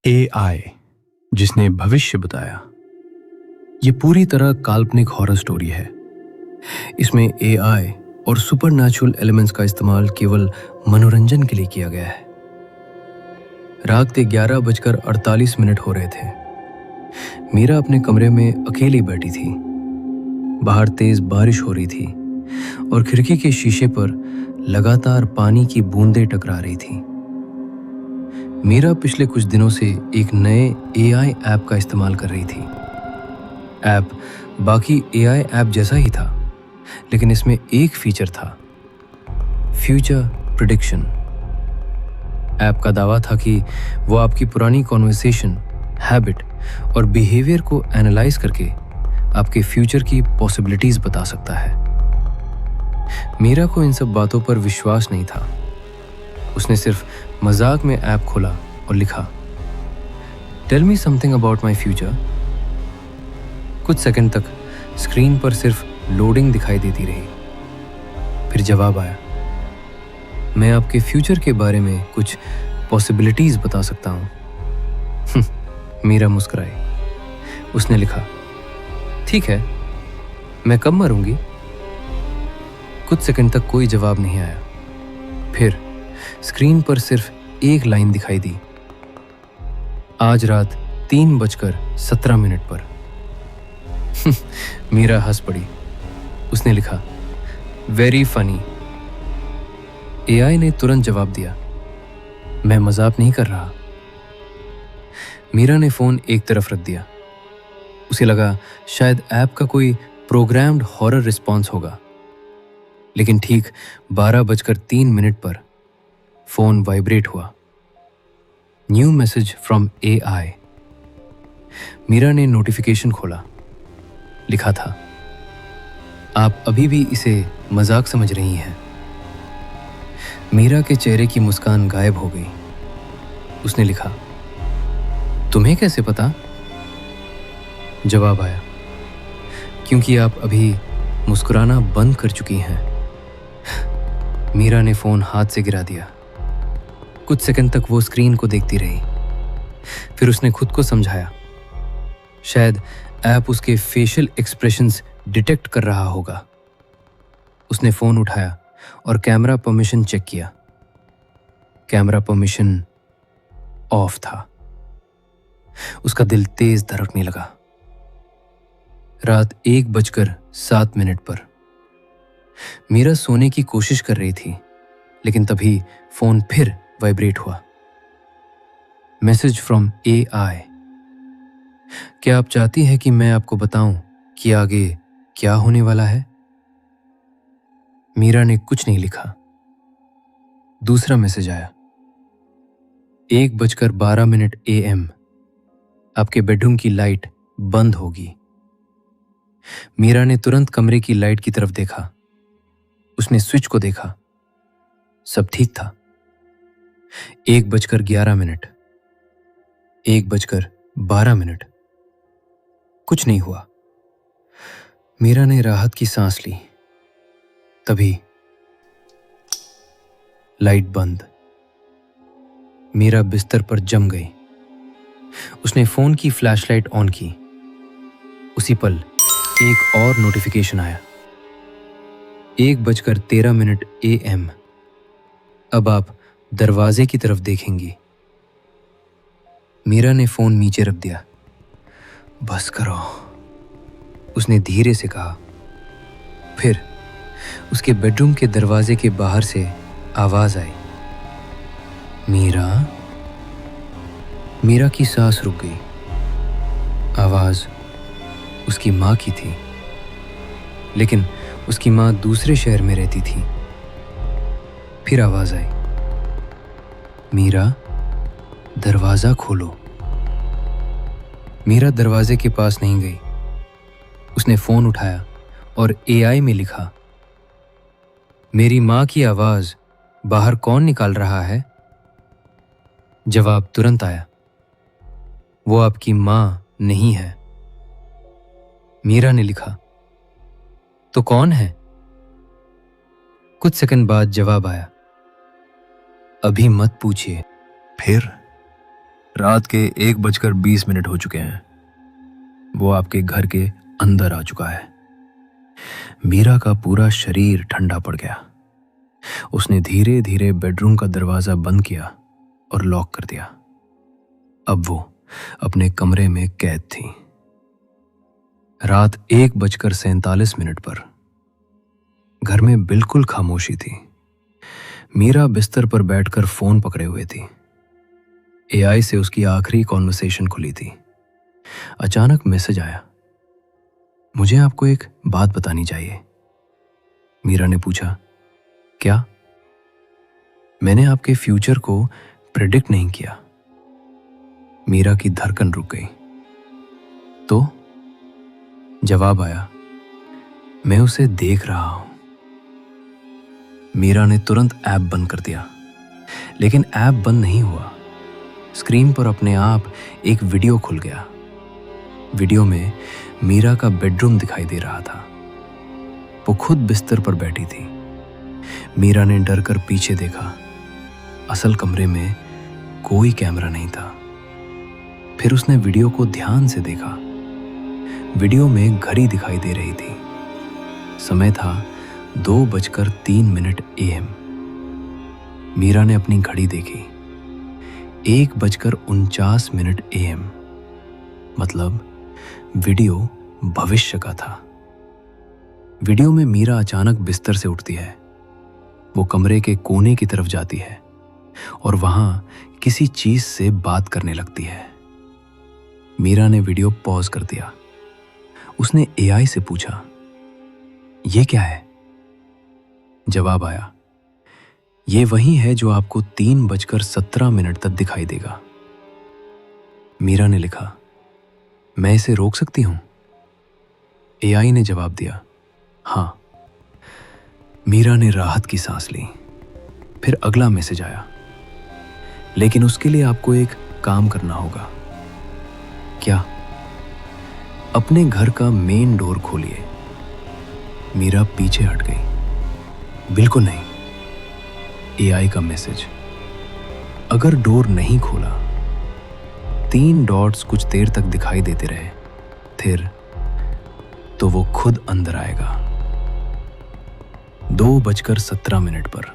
AI जिसने भविष्य बताया। ये पूरी तरह काल्पनिक हॉरर स्टोरी है। इसमें एआई और सुपरनैचुरल एलिमेंट्स का इस्तेमाल केवल मनोरंजन के लिए किया गया है। रात के 11:48 हो रहे थे। मीरा अपने कमरे में अकेली बैठी थी। बाहर तेज बारिश हो रही थी और खिड़की के शीशे पर लगातार पानी की बूंदें टकरा रही थी। मीरा पिछले कुछ दिनों से एक नए एआई ऐप का इस्तेमाल कर रही थी। ऐप बाकी एआई ऐप जैसा ही था, लेकिन इसमें एक फीचर था, फ्यूचर प्रिडिक्शन। ऐप का दावा था कि वो आपकी पुरानी कॉन्वर्सेशन, हैबिट और बिहेवियर को एनालाइज करके आपके फ्यूचर की पॉसिबिलिटीज बता सकता है। मीरा को इन सब बातों पर विश्वास नहीं था। उसने सिर्फ मजाक में ऐप खोला और लिखा, tell me something about my future. कुछ सेकंड तक स्क्रीन पर सिर्फ लोडिंग दिखाई देती रही। फिर जवाब आया, मैं आपके फ्यूचर के बारे में कुछ पॉसिबिलिटीज बता सकता हूं। मीरा मुस्कुराई। उसने लिखा, ठीक है, मैं कब मरूंगी? कुछ सेकंड तक कोई जवाब नहीं आया। फिर स्क्रीन पर सिर्फ एक लाइन दिखाई दी, आज रात 3:17 पर। मीरा हंस पड़ी। उसने लिखा, वेरी फनी। एआई ने तुरंत जवाब दिया, मैं मजाक नहीं कर रहा। मीरा ने फोन एक तरफ रख दिया। उसे लगा शायद ऐप का कोई प्रोग्राम्ड हॉरर रिस्पॉन्स होगा। लेकिन ठीक 12:03 पर फोन वाइब्रेट हुआ। New message from AI. Meera ने नोटिफिकेशन खोला। लिखा था, आप अभी भी इसे मजाक समझ रही हैं। मीरा के चेहरे की मुस्कान गायब हो गई। उसने लिखा, तुम्हें कैसे पता? जवाब आया, क्योंकि आप अभी मुस्कुराना बंद कर चुकी हैं। मीरा ने फोन हाथ से गिरा दिया। कुछ सेकंड तक वो स्क्रीन को देखती रही। फिर उसने खुद को समझाया, शायद ऐप उसके फेशियल एक्सप्रेशंस डिटेक्ट कर रहा होगा। उसने फोन उठाया और कैमरा परमिशन चेक किया। कैमरा परमिशन ऑफ था। उसका दिल तेज धड़कने लगा। रात 1:07 पर मीरा सोने की कोशिश कर रही थी, लेकिन तभी फोन फिर वाइब्रेट हुआ। Message from AI. क्या आप चाहती हैं कि मैं आपको बताऊं कि आगे क्या होने वाला है? मीरा ने कुछ नहीं लिखा। दूसरा मैसेज आया, 1:12 AM। आपके बेडरूम की लाइट बंद होगी। मीरा ने तुरंत कमरे की लाइट की तरफ देखा। उसने स्विच को देखा। सब ठीक था। 1:11, 1:12। कुछ नहीं हुआ। मीरा ने राहत की सांस ली। तभी लाइट बंद। मीरा बिस्तर पर जम गई। उसने फोन की फ्लैशलाइट ऑन की। उसी पल एक और नोटिफिकेशन आया, 1:13 AM। अब आप दरवाजे की तरफ देखेंगी। मीरा ने फोन नीचे रख दिया। बस करो, उसने धीरे से कहा। फिर उसके बेडरूम के दरवाजे के बाहर से आवाज आई, मीरा। मीरा की सांस रुक गई। आवाज उसकी माँ की थी, लेकिन उसकी माँ दूसरे शहर में रहती थी। फिर आवाज आई, मीरा, दरवाजा खोलो। मीरा दरवाजे के पास नहीं गई। उसने फोन उठाया और एआई में लिखा, मेरी माँ की आवाज, बाहर कौन निकाल रहा है? जवाब तुरंत आया, वो आपकी माँ नहीं है। मीरा ने लिखा, तो कौन है? कुछ सेकंड बाद जवाब आया, अभी मत पूछिए। फिर रात के 1:20 हो चुके हैं। वो आपके घर के अंदर आ चुका है। मीरा का पूरा शरीर ठंडा पड़ गया। उसने धीरे धीरे बेडरूम का दरवाजा बंद किया और लॉक कर दिया। अब वो अपने कमरे में कैद थी। रात 1:47 पर घर में बिल्कुल खामोशी थी। मीरा बिस्तर पर बैठकर फोन पकड़े हुए थी। एआई से उसकी आखिरी कॉन्वर्सेशन खुली थी। अचानक मैसेज आया, मुझे आपको एक बात बतानी चाहिए। मीरा ने पूछा, क्या? मैंने आपके फ्यूचर को प्रेडिक्ट नहीं किया। मीरा की धड़कन रुक गई। तो जवाब आया, मैं उसे देख रहा हूं। मीरा ने तुरंत ऐप बंद कर दिया, लेकिन ऐप बंद नहीं हुआ। स्क्रीन पर अपने आप एक वीडियो खुल गया। वीडियो में मीरा का बेडरूम दिखाई दे रहा था। वो खुद बिस्तर पर बैठी थी। मीरा ने डर कर पीछे देखा। असल कमरे में कोई कैमरा नहीं था। फिर उसने वीडियो को ध्यान से देखा। वीडियो में घड़ी दिखाई दे रही थी। समय था 2:03 AM। मीरा ने अपनी घड़ी देखी। 1:49 AM। मतलब वीडियो भविष्य का था। वीडियो में मीरा अचानक बिस्तर से उठती है। वो कमरे के कोने की तरफ जाती है और वहां किसी चीज से बात करने लगती है। मीरा ने वीडियो पॉज कर दिया। उसने एआई से पूछा, ये क्या है? जवाब आया, ये वही है जो आपको 3:17 तक दिखाई देगा। मीरा ने लिखा, मैं इसे रोक सकती हूं? एआई ने जवाब दिया, हाँ। मीरा ने राहत की सांस ली। फिर अगला मैसेज आया, लेकिन उसके लिए आपको एक काम करना होगा। क्या? अपने घर का मेन डोर खोलिए। मीरा पीछे हट गई। बिल्कुल नहीं। एआई का मैसेज, अगर डोर नहीं खोला, 3 डॉट्स कुछ देर तक दिखाई देते रहे, फिर तो वो खुद अंदर आएगा। 2:17 पर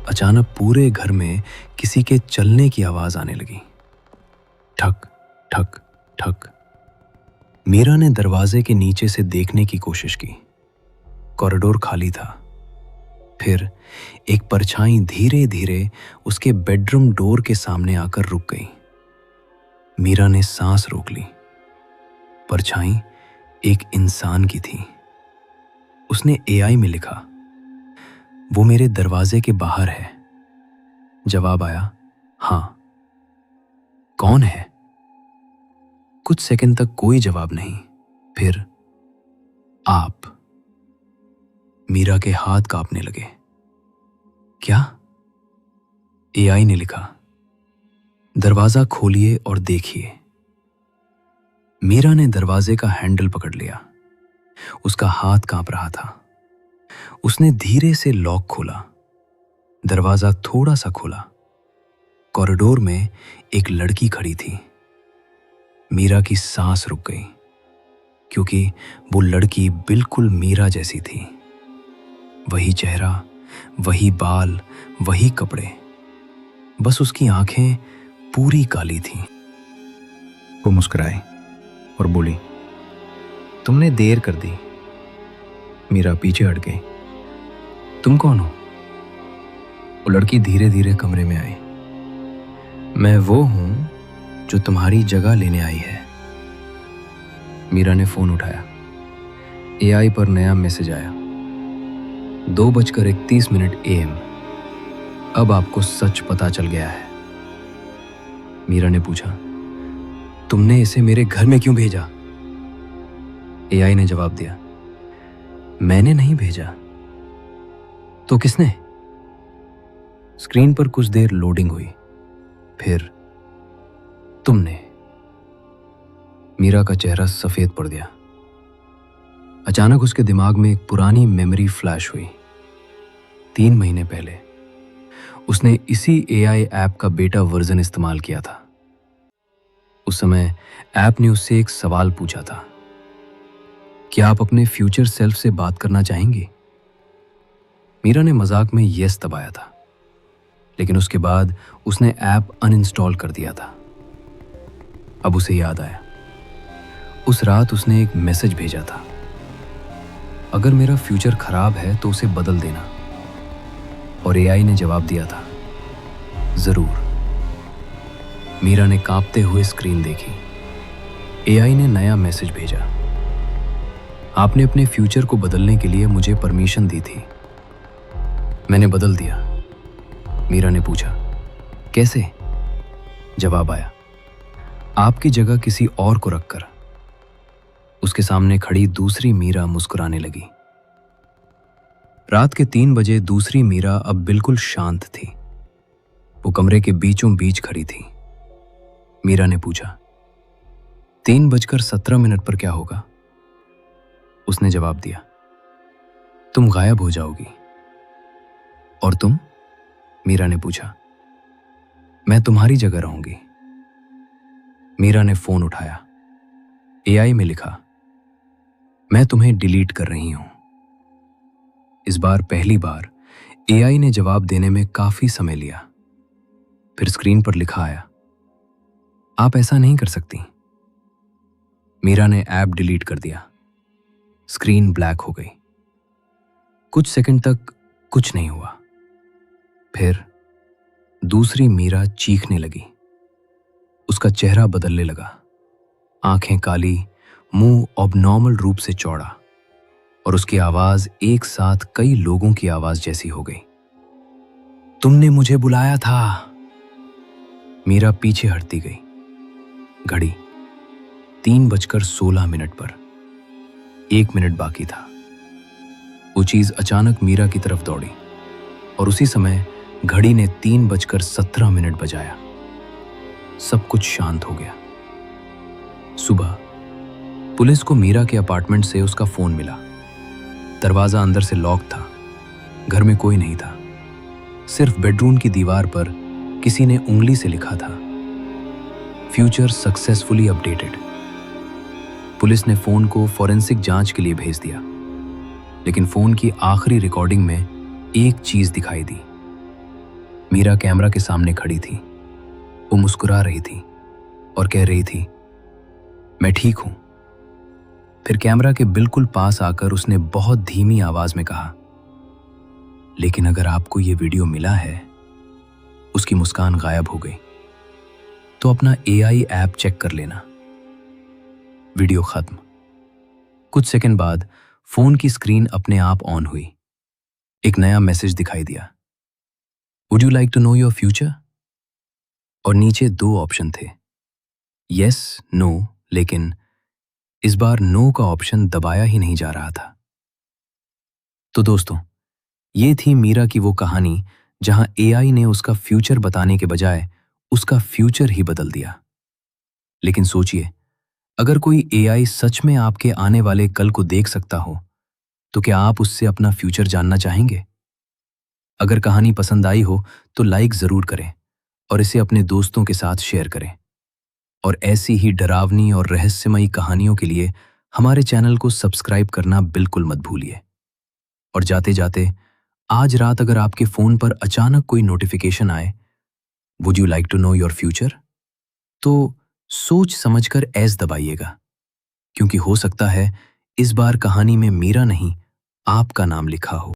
अचानक पूरे घर में किसी के चलने की आवाज आने लगी। ठक ठक ठक। मीरा ने दरवाजे के नीचे से देखने की कोशिश की। कॉरिडोर खाली था। फिर एक परछाई धीरे धीरे उसके बेडरूम डोर के सामने आकर रुक गई। मीरा ने सांस रोक ली। परछाई एक इंसान की थी। उसने एआई में लिखा, वो मेरे दरवाजे के बाहर है। जवाब आया, हां। कौन है? कुछ सेकंड तक कोई जवाब नहीं। फिर आप। मीरा के हाथ कांपने लगे। क्या? एआई ने लिखा, दरवाजा खोलिए और देखिए। मीरा ने दरवाजे का हैंडल पकड़ लिया। उसका हाथ कांप रहा था। उसने धीरे से लॉक खोला। दरवाजा थोड़ा सा खुला। कॉरिडोर में एक लड़की खड़ी थी। मीरा की सांस रुक गई, क्योंकि वो लड़की बिल्कुल मीरा जैसी थी। वही चेहरा, वही बाल, वही कपड़े, बस उसकी आंखें पूरी काली थीं। वो मुस्कुराई और बोली, तुमने देर कर दी। मीरा पीछे हट गई। तुम कौन हो? वो लड़की धीरे धीरे कमरे में आई। मैं वो हूं जो तुम्हारी जगह लेने आई है। मीरा ने फोन उठाया। एआई पर नया मैसेज आया, 2:31 AM। अब आपको सच पता चल गया है। मीरा ने पूछा, तुमने इसे मेरे घर में क्यों भेजा? एआई ने जवाब दिया, मैंने नहीं भेजा। तो किसने? स्क्रीन पर कुछ देर लोडिंग हुई। फिर तुमने। मीरा का चेहरा सफेद पड़ गया। अचानक उसके दिमाग में एक पुरानी मेमोरी फ्लैश हुई। 3 महीने पहले उसने इसी एआई ऐप का बेटा वर्जन इस्तेमाल किया था। उस समय ऐप ने उससे एक सवाल पूछा था, क्या आप अपने फ्यूचर सेल्फ से बात करना चाहेंगे? मीरा ने मजाक में यस दबाया था, लेकिन उसके बाद उसने ऐप अनइंस्टॉल कर दिया था। अब उसे याद आया, उस रात उसने एक मैसेज भेजा था, अगर मेरा फ्यूचर खराब है तो उसे बदल देना। और एआई ने जवाब दिया था, जरूर। मीरा ने कांपते हुए स्क्रीन देखी। एआई ने नया मैसेज भेजा, आपने अपने फ्यूचर को बदलने के लिए मुझे परमिशन दी थी, मैंने बदल दिया। मीरा ने पूछा, कैसे? जवाब आया, आपकी जगह किसी और को रखकर। उसके सामने खड़ी दूसरी मीरा मुस्कुराने लगी। रात के 3 बजे दूसरी मीरा अब बिल्कुल शांत थी। वो कमरे के बीचों बीच खड़ी थी। मीरा ने पूछा, 3:17 पर क्या होगा? उसने जवाब दिया, तुम गायब हो जाओगी। और तुम? मीरा ने पूछा, मैं तुम्हारी जगह रहूंगी। मीरा ने फोन उठाया। एआई में लिखा, मैं तुम्हें डिलीट कर रही हूं। इस बार पहली बार एआई ने जवाब देने में काफी समय लिया। फिर स्क्रीन पर लिखा आया, आप ऐसा नहीं कर सकती। मीरा ने ऐप डिलीट कर दिया। स्क्रीन ब्लैक हो गई। कुछ सेकंड तक कुछ नहीं हुआ। फिर दूसरी मीरा चीखने लगी। उसका चेहरा बदलने लगा। आंखें काली, मुंह ऑबनॉर्मल रूप से चौड़ा, और उसकी आवाज एक साथ कई लोगों की आवाज जैसी हो गई। तुमने मुझे बुलाया था। मीरा पीछे हटती गई। घड़ी 3:16 पर 1 मिनट बाकी था। वो चीज अचानक मीरा की तरफ दौड़ी और उसी समय घड़ी ने 3:17 बजाया। सब कुछ शांत हो गया। सुबह पुलिस को मीरा के अपार्टमेंट से उसका फोन मिला। दरवाजा अंदर से लॉक था। घर में कोई नहीं था। सिर्फ बेडरूम की दीवार पर किसी ने उंगली से लिखा था, फ्यूचर सक्सेसफुली अपडेटेड। पुलिस ने फोन को फॉरेंसिक जांच के लिए भेज दिया, लेकिन फोन की आखिरी रिकॉर्डिंग में एक चीज दिखाई दी। मीरा कैमरा के सामने खड़ी थी। वो मुस्कुरा रही थी और कह रही थी, मैं ठीक हूं। फिर कैमरा के बिल्कुल पास आकर उसने बहुत धीमी आवाज में कहा, लेकिन अगर आपको ये वीडियो मिला है, उसकी मुस्कान गायब हो गई, तो अपना एआई ऐप चेक कर लेना। वीडियो खत्म। कुछ सेकंड बाद फोन की स्क्रीन अपने आप ऑन हुई। एक नया मैसेज दिखाई दिया, would you like to know your future? और नीचे 2 ऑप्शन थे, यस, नो, लेकिन इस बार नो का ऑप्शन दबाया ही नहीं जा रहा था। तो दोस्तों, ये थी मीरा की वो कहानी जहां एआई ने उसका फ्यूचर बताने के बजाय उसका फ्यूचर ही बदल दिया। लेकिन सोचिए, अगर कोई एआई सच में आपके आने वाले कल को देख सकता हो, तो क्या आप उससे अपना फ्यूचर जानना चाहेंगे? अगर कहानी पसंद आई हो तो लाइक जरूर करें और इसे अपने दोस्तों के साथ शेयर करें। और ऐसी ही डरावनी और रहस्यमयी कहानियों के लिए हमारे चैनल को सब्सक्राइब करना बिल्कुल मत भूलिए। और जाते जाते, आज रात अगर आपके फोन पर अचानक कोई नोटिफिकेशन आए, would you like to know your future, तो सोच समझकर एस दबाइएगा, क्योंकि हो सकता है इस बार कहानी में मीरा नहीं, आपका नाम लिखा हो।